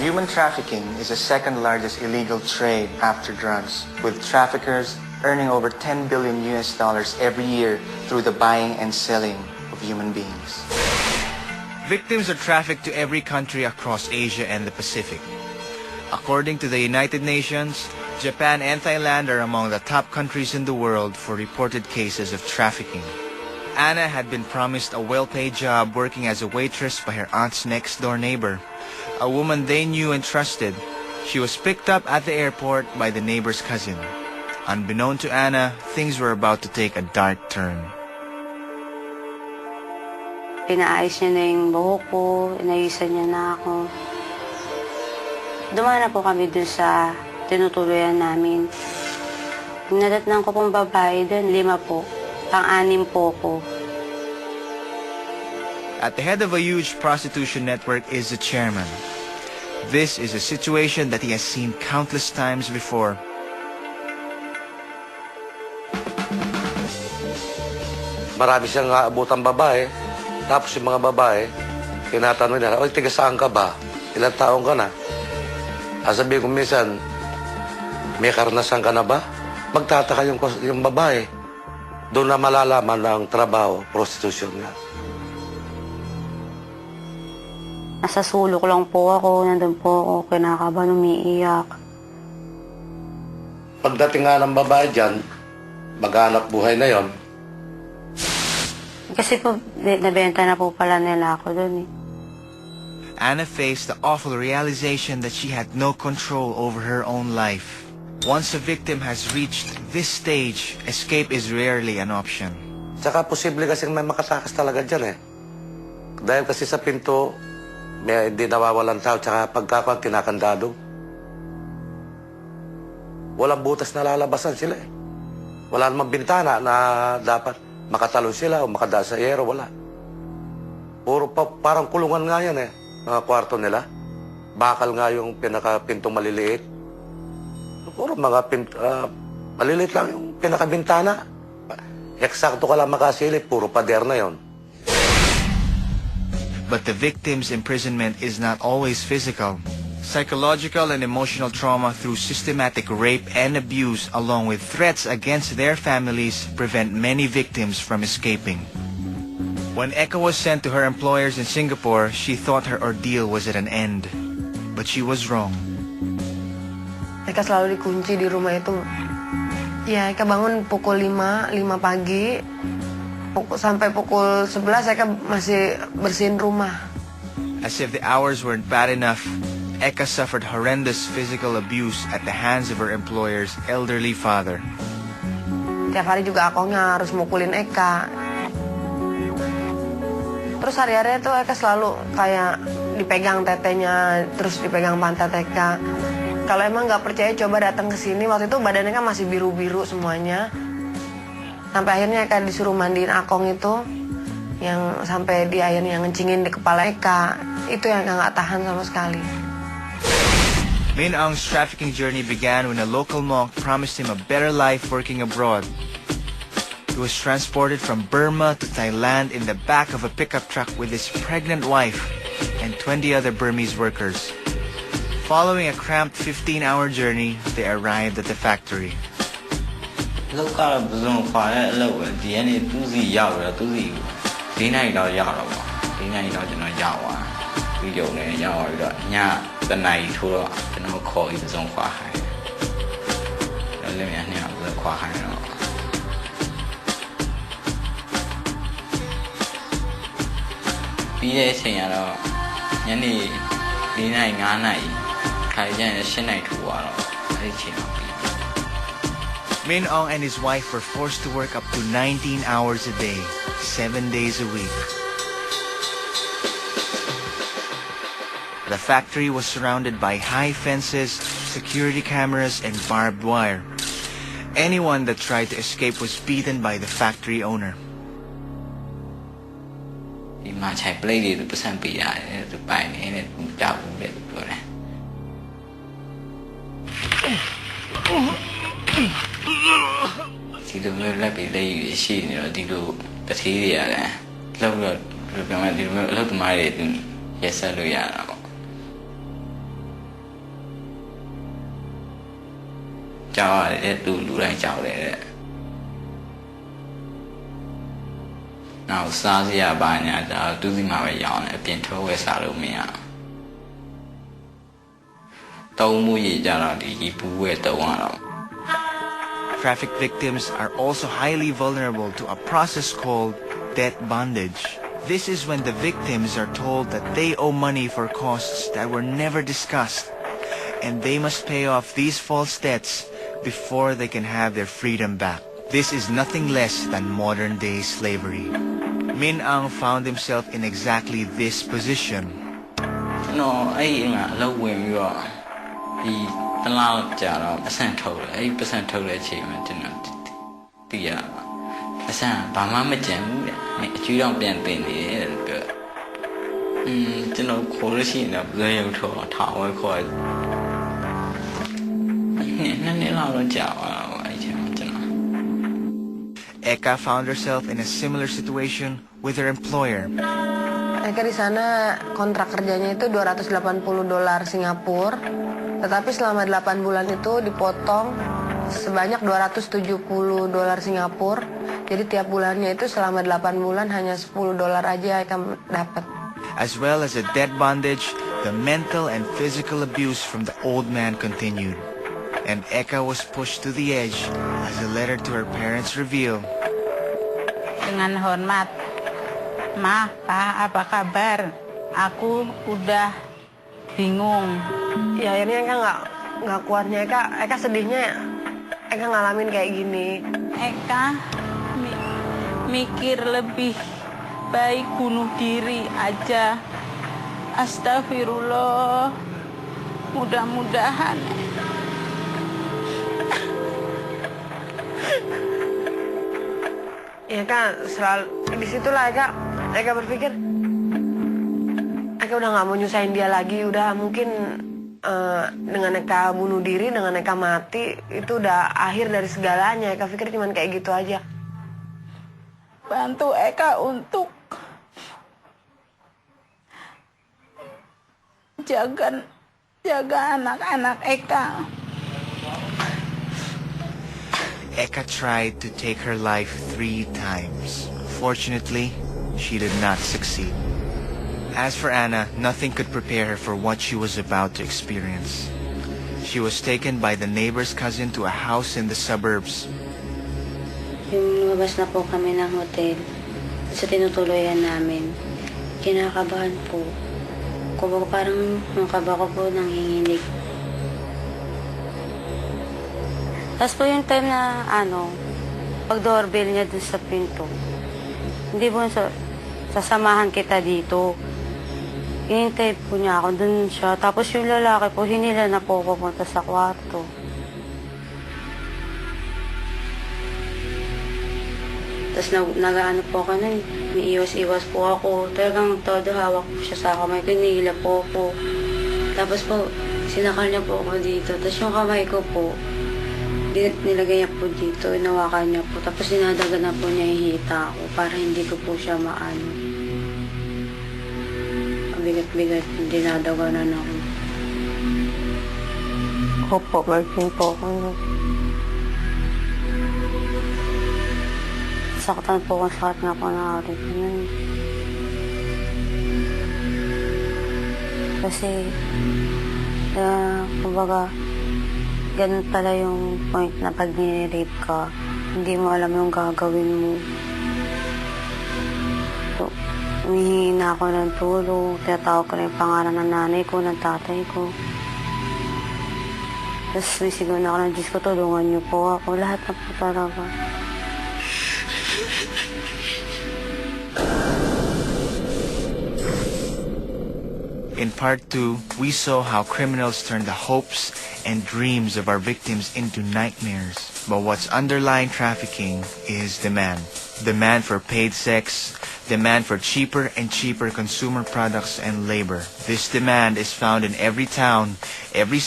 Human trafficking is the second largest illegal trade after drugs, with traffickers earning over $10 billion every year through the buying and selling of human beings. Victims are trafficked to every country across Asia and the Pacific. According to the United Nations, Japan and Thailand are among the top countries in the world for reported cases of trafficking. Anna had been promised a well-paid job working as a waitress by her aunt's next-door neighbor, a woman they knew and trusted. She was picked up at the airport by the neighbor's cousin. Unbeknown to Anna, things were about to take a dark turn. Pinaayos niya na yung buhok ko, inayusan niya na ako. Dumaan na po kami dun sa tinutuloyan namin. Nadatnan ko pong babae dun, 5 po. Pang-6 po ko. At the head of a huge prostitution network is the chairman. This is a situation that he has seen countless times before. Marami siyang aabutang babae. Tapos yung mga babae, tinatanong nila, "Oy, tiga saan ka ba? Ilang taong ka na?" Sabi ko minsan, "May karanasan ka na ba?" Magtataka yung babae. Doon na malalaman ng trabaho, prostitution nga. Nasa sulok lang po ako, nandun po ako, kinakabahan, umiiyak. Pagdating nga ng babae dyan, maghanap buhay na yon. Kasi po, nabenta na po pala nila ako dun eh. Anna faced the awful realization that she had no control over her own life. Once a victim has reached this stage, escape is rarely an option. Tsaka posible kasi may makatakas talaga dyan eh. Dahil kasi sa pinto, may hindi nawawalan tao, tsaka pagkakuan tinakandado. Walang butas na lalabasan sila eh. Wala namang bintana na dapat makatalo sila o makadaan sa yero, wala. Puro parang kulungan nga yan eh, mga kwarto nila. Bakal nga yung pinakapintong maliliit. Puro mga maliliit lang yung pinakabintana. Eksakto ka lang makasilip, puro pader na yon. But the victim's imprisonment is not always physical. Psychological and emotional trauma through systematic rape and abuse, along with threats against their families, prevent many victims from escaping. When Eka was sent to her employers in Singapore, she thought her ordeal was at an end. But she was wrong. Eka selalu dikunci di rumah itu. Ya, Eka bangun pukul 5 pagi. Sampai pukul 11 Eka masih bersihin rumah. As if the hours weren't bad enough, Eka suffered horrendous physical abuse at the hands of her employer's elderly father. Tiap hari juga akonya harus mukulin Eka. Terus hari-hari itu Eka selalu kayak dipegang tetenya, terus dipegang pantat Eka. Kalau emang nggak percaya coba datang ke sini. Waktu itu badannya kan masih biru-biru semuanya. Sampai akhirnya Eka disuruh mandiin Akong itu, yang sampai dia akhirnya ngencingin di kepala Eka. Itu yang Eka nggak tahan sama sekali. Min Aung's trafficking journey began when a local monk promised him a better life working abroad. He was transported from Burma to Thailand in the back of a pickup truck with his pregnant wife and 20 other Burmese workers. Following a cramped 15-hour journey, they arrived at the factory. Min Aung and his wife were forced to work up to 19 hours a day, 7 days a week. The factory was surrounded by high fences, security cameras, and barbed wire. Anyone that tried to escape was beaten by the factory owner. ကြောက်ရတယ်သူလူတိုင်းကြောက်တယ်တဲ့နောက်စားစရာပါညာဒါသူစီမှာပဲရောင်းတယ်အပြင်ထုတ်ဝယ်စားလို့မရတုံးမှုရကြတော့ဒီဘူးဝဲတုံးရတော့ Traffic victims are also highly vulnerable to a process called debt bondage. This is when the victims are told that they owe money for costs that were never discussed, and they must pay off these false debts before they can have their freedom back. This is nothing less than modern-day slavery. Min Ang found himself in exactly this position. No, I love when you are. He allowed Jara a cent total, 8% total achievement. The Asan, Bama Jam, you don't bend in the air. Quality of the tower called. Eka found herself in a similar situation with her employer. Eka di sana kontrak kerjanya itu $280 Singapura, tetapi selama 8 bulan itu dipotong sebanyak $270 Singapura. Jadi tiap bulannya itu selama 8 bulan hanya $10 aja Eka dapat. As well as the debt bondage, the mental and physical abuse from the old man continued. And Eka was pushed to the edge, as a letter to her parents revealed. Dengan hormat, Ma, Pa, apa kabar? Aku udah bingung. Ya akhirnya Eka nggak kuatnya Eka sedihnya Eka ngalamin kayak gini. Eka mikir lebih baik bunuh diri aja. Astagfirullah. Mudah-mudahan. Ya Eka selalu disitulah Eka berpikir Eka udah nggak mau nyusahin dia lagi, udah mungkin dengan Eka bunuh diri, dengan Eka mati itu udah akhir dari segalanya. Eka pikir cuman kayak gitu aja. Bantu Eka untuk jaga anak-anak Eka. Eka tried to take her life 3 times. Fortunately, she did not succeed. As for Anna, nothing could prepare her for what she was about to experience. She was taken by the neighbor's cousin to a house in the suburbs. Yung lumabas na po kami ng hotel sa tinutuloyan namin, kinakabahan po. Kumbaga parang yung kaba ko po nanginginig. Tapos po yung time na pag doorbell niya dun sa pinto, hindi po sasamahan kita dito. Inintay po niya ako, dun siya. Tapos yung lalaki po, hinila na po pupunta sa kwarto. Tapos nag-ano po ako nun, may iwas-iwas po ako. Talagang todo hawak po siya sa kamay ko, hinila po ako. Tapos po, sinakal niya po ako dito. Tapos yung kamay ko po, nilagay niya po dito, inawakan niya po. Tapos dinadagan na po niya hihita ako para hindi ko po siya maano. Bigat-bigat, dinadaganan ako. Opo, virgin po ako. Saktan po kung sakit nga po na arit yun. Kasi, kumbaga, ganun pala yung point na pag nire-rape ka, hindi mo alam yung gagawin mo. So, humihingi na ako ng tulong, tinatawag ko na yung pangalan ng nanay ko, ng tatay ko. Tapos may sigaw na ako ng Diyos ko, tulungan niyo po ako. Lahat na po talaga. In part 2, we saw how criminals turn the hopes and dreams of our victims into nightmares. But what's underlying trafficking is demand. Demand for paid sex, demand for cheaper and cheaper consumer products and labor. This demand is found in every town, every